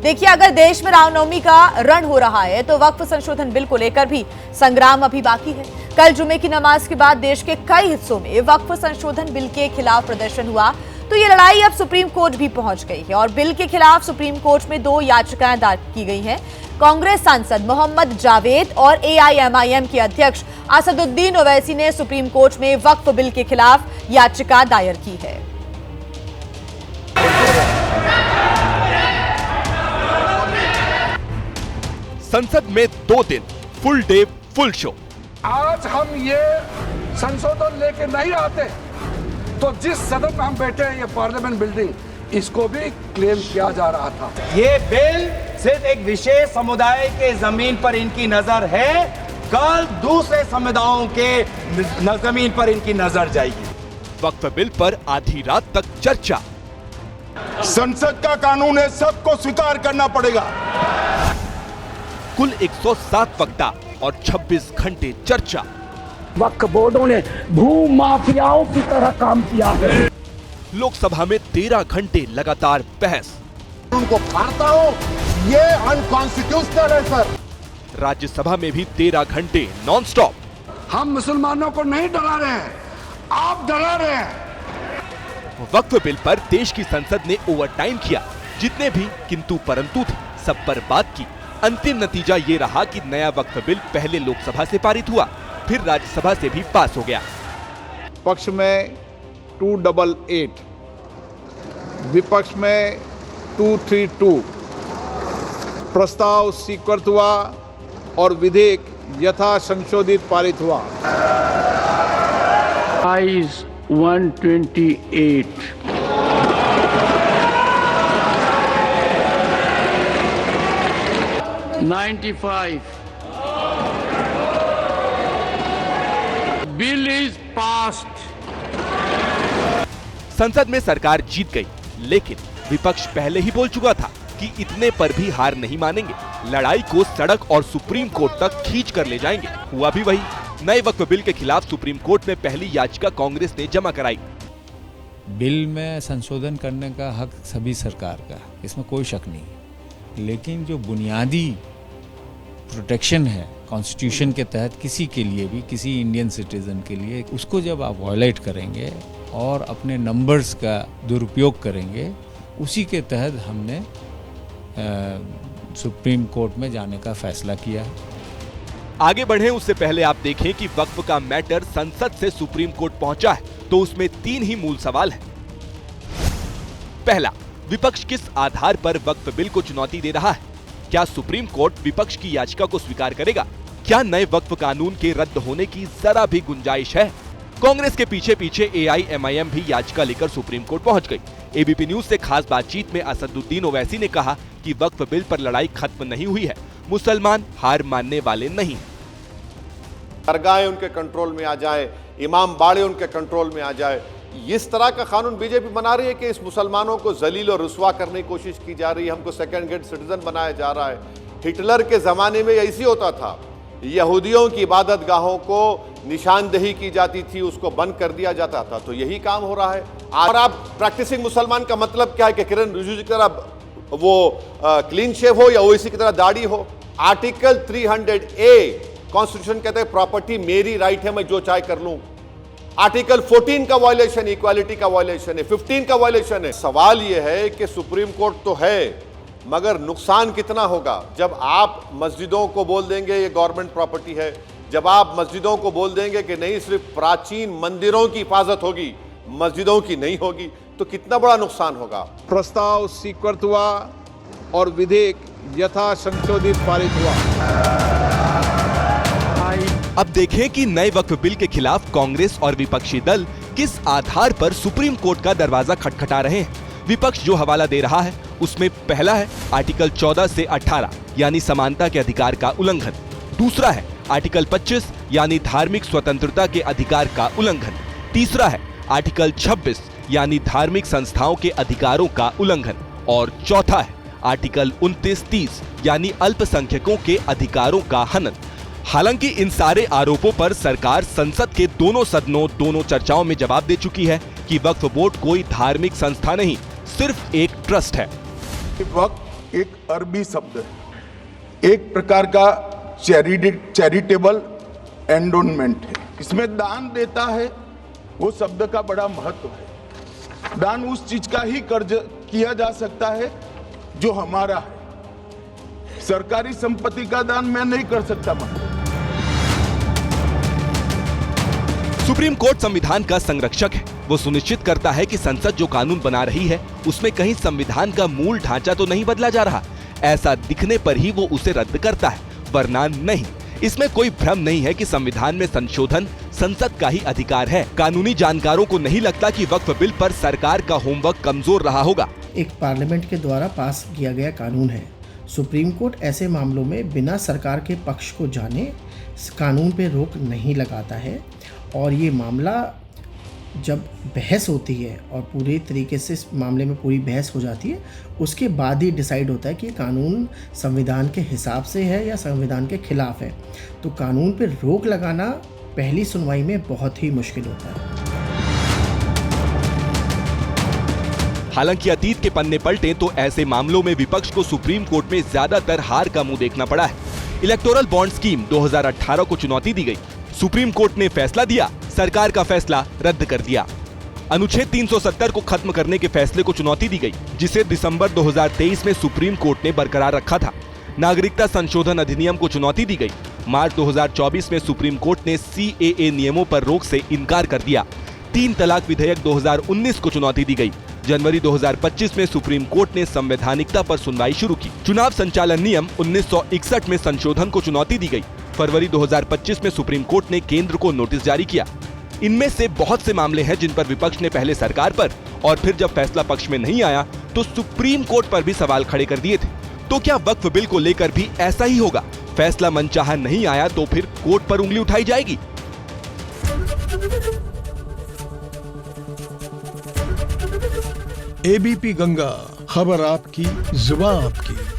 देखिए, अगर देश में रामनवमी का रण हो रहा है तो वक्फ संशोधन बिल को लेकर भी संग्राम अभी बाकी है। कल जुमे की नमाज के बाद देश के कई हिस्सों में वक्फ संशोधन बिल के खिलाफ प्रदर्शन हुआ, तो ये लड़ाई अब सुप्रीम कोर्ट भी पहुंच गई है और बिल के खिलाफ सुप्रीम कोर्ट में 2 याचिकाएं दायर की गई हैं। कांग्रेस सांसद मोहम्मद जावेद और एआईएमआईएम के अध्यक्ष असदुद्दीन ओवैसी ने सुप्रीम कोर्ट में वक्फ बिल के खिलाफ याचिका दायर की है। संसद में 2 दिन फुल डे फुल शो। आज हम ये संशोधन लेके नहीं आते तो जिस सदन में हम बैठे हैं, ये पार्लियामेंट बिल्डिंग, इसको भी क्लेम किया जा रहा था। ये बिल सिर्फ एक विशेष समुदाय के जमीन पर इनकी नजर है, कल दूसरे समुदायों के जमीन पर इनकी नजर जाएगी। वक्फ बिल पर आधी रात तक चर्चा। संसद का कानून है, सबको स्वीकार करना पड़ेगा। कुल 107 वक्ता और 26 घंटे चर्चा। वक्फ बोर्डों ने भू माफियाओं की तरह काम किया है। लोकसभा में 13 घंटे लगातार बहस। उनको फाड़ता हूं, ये अनकॉन्स्टिट्यूशनल है सर। राज्यसभा में भी 13 घंटे नॉनस्टॉप। हम मुसलमानों को नहीं डरा रहे हैं, आप डरा रहे हैं। वक्फ बिल पर देश की संसद ने ओवरटाइम किया, जितने भी किंतु परंतु थे सब पर बात की। अंतिम नतीजा ये रहा कि नया वक्फ बिल पहले लोकसभा से पारित हुआ, फिर राज्यसभा से भी पास हो गया। पक्ष में 288, विपक्ष में 232। प्रस्ताव स्वीकृत हुआ और विधेयक यथा संशोधित पारित हुआ। Eyes 128, bill is passed. संसद में सरकार जीत गई, लेकिन विपक्ष पहले ही बोल चुका था कि इतने पर भी हार नहीं मानेंगे, लड़ाई को सड़क और सुप्रीम कोर्ट तक खींच कर ले जाएंगे। हुआ भी वही। नए वक्फ बिल के खिलाफ सुप्रीम कोर्ट में पहली याचिका कांग्रेस ने जमा कराई। बिल में संशोधन करने का हक सभी सरकार का, इसमें कोई शक नहीं, लेकिन जो बुनियादी प्रोटेक्शन है कॉन्स्टिट्यूशन के तहत किसी के लिए भी, किसी इंडियन सिटीजन के लिए, उसको जब आप वायलेट करेंगे और अपने नंबर्स का दुरुपयोग करेंगे, उसी के तहत हमने सुप्रीम कोर्ट में जाने का फैसला किया है। आगे बढ़े उससे पहले आप देखें कि वक्फ का मैटर संसद से सुप्रीम कोर्ट पहुंचा है, तो उसमें 3 ही मूल सवाल हैं। पहला, विपक्ष किस आधार पर वक्फ बिल को चुनौती दे रहा है? क्या सुप्रीम कोर्ट विपक्ष की याचिका को स्वीकार करेगा? क्या नए वक्फ कानून के रद्द होने की जरा भी गुंजाइश है? कांग्रेस के पीछे पीछे एआईएमआईएम भी याचिका लेकर सुप्रीम कोर्ट पहुंच गई। एबीपी न्यूज से खास बातचीत में असदुद्दीन ओवैसी ने कहा कि वक्फ बिल पर लड़ाई खत्म नहीं हुई है, मुसलमान हार मानने वाले नहीं। दरगाहें उनके कंट्रोल में आ जाए, इमाम बाड़े उनके कंट्रोल में आ जाए, इस तरह का कानून बीजेपी बना रही है कि इस मुसलमानों को जलील और रुस्वा करने की कोशिश की जा रही है, हमको सेकंड ग्रेड सिटीजन बनाया जा रहा है। हिटलर के जमाने में ऐसी होता था, यहूदियों की इबादत गाहों को निशानदेही की जाती थी, उसको बंद कर दिया जाता था, तो यही काम हो रहा है। और आप प्रैक्टिसिंग मुसलमान का मतलब क्या है कि किरण रिजिजू की तरह वो क्लीन शेव हो या ओवैसी की तरह दाढ़ी हो? आर्टिकल 300A कॉन्स्टिट्यूशन कहते हैं प्रॉपर्टी मेरी राइट है, मैं जो चाहे कर लूं। आर्टिकल 14 का वायलेशन, इक्वालिटी का वायलेशन है, 15 का वायलेशन है। सवाल यह है कि सुप्रीम कोर्ट तो है, मगर नुकसान कितना होगा जब आप मस्जिदों को बोल देंगे ये गवर्नमेंट प्रॉपर्टी है, जब आप मस्जिदों को बोल देंगे कि नहीं सिर्फ प्राचीन मंदिरों की हिफाजत होगी, मस्जिदों की नहीं होगी, तो कितना बड़ा नुकसान होगा। प्रस्ताव स्वीकृत हुआ और विधेयक यथा संशोधित पारित हुआ। अब देखें कि नए वक्फ बिल के खिलाफ कांग्रेस और विपक्षी दल किस आधार पर सुप्रीम कोर्ट का दरवाजा खटखटा रहे हैं। विपक्ष जो हवाला दे रहा है उसमें पहला है आर्टिकल 14 से 18 यानी समानता के अधिकार का उल्लंघन। दूसरा है आर्टिकल 25 यानी धार्मिक स्वतंत्रता के अधिकार का उल्लंघन। तीसरा है आर्टिकल 26 यानी धार्मिक संस्थाओं के अधिकारों का उल्लंघन। और चौथा है आर्टिकल 29-30 यानी अल्पसंख्यकों के अधिकारों का हनन। हालांकि इन सारे आरोपों पर सरकार संसद के दोनों सदनों, दोनों चर्चाओं में जवाब दे चुकी है कि वक्फ बोर्ड कोई धार्मिक संस्था नहीं, सिर्फ एक ट्रस्ट है। वक्फ एक अरबी शब्द है, एक प्रकार का चैरिटेबल एंडोनमेंट है। इसमें दान देता है, वो शब्द का बड़ा महत्व है। दान उस चीज का ही कर्ज किया जा सकता है जो हमारा है। सरकारी संपत्ति का दान मैं नहीं कर सकता। सुप्रीम कोर्ट संविधान का संरक्षक है। वो सुनिश्चित करता है कि संसद जो कानून बना रही है उसमें कहीं संविधान का मूल ढांचा तो नहीं बदला जा रहा। ऐसा दिखने पर ही वो उसे रद्द करता है, वरना नहीं। इसमें कोई भ्रम नहीं है कि संविधान में संशोधन संसद का ही अधिकार है। कानूनी जानकारों को नहीं लगता कि वक्फ बिल पर सरकार का होमवर्क कमजोर रहा होगा। एक पार्लियामेंट के द्वारा पास किया गया कानून है। सुप्रीम कोर्ट ऐसे मामलों में बिना सरकार के पक्ष को जाने कानून पे रोक नहीं लगाता है, और ये मामला जब बहस होती है और पूरे तरीके से इस मामले में पूरी बहस हो जाती है, उसके बाद ही डिसाइड होता है कि कानून संविधान के हिसाब से है या संविधान के खिलाफ है। तो कानून पे रोक लगाना पहली सुनवाई में बहुत ही मुश्किल होता है। हालांकि अतीत के पन्ने पलटे तो ऐसे मामलों में विपक्ष को सुप्रीम कोर्ट में ज्यादातर हार का मुंह देखना पड़ा है। इलेक्टोरल बॉन्ड स्कीम 2018 को चुनौती दी गई, सुप्रीम कोर्ट ने फैसला दिया, सरकार का फैसला रद्द कर दिया। अनुच्छेद 370 को खत्म करने के फैसले को चुनौती दी गई, जिसे दिसंबर 2023 में सुप्रीम कोर्ट ने बरकरार रखा था। नागरिकता संशोधन अधिनियम को चुनौती दी गई। मार्च 2024 में सुप्रीम कोर्ट ने CAA नियमों पर रोक से इनकार कर दिया। 3 तलाक विधेयक 2019 को चुनौती दी गई। जनवरी 2025 में सुप्रीम कोर्ट ने संवैधानिकता पर सुनवाई शुरू की। चुनाव संचालन नियम 1961 में संशोधन को चुनौती दी गई। फरवरी 2025 में सुप्रीम कोर्ट ने केंद्र को नोटिस जारी किया। इनमें से बहुत से मामले हैं जिन पर विपक्ष ने पहले सरकार पर और फिर जब फैसला पक्ष में नहीं आया तो सुप्रीम कोर्ट पर भी सवाल खड़े कर दिए थे। तो क्या वक्फ बिल को लेकर भी ऐसा ही होगा? फैसला मनचाहा नहीं आया तो फिर कोर्ट पर उंगली उठाई जाएगी? ABP गंगा, खबर आपकी, जुबान आपकी।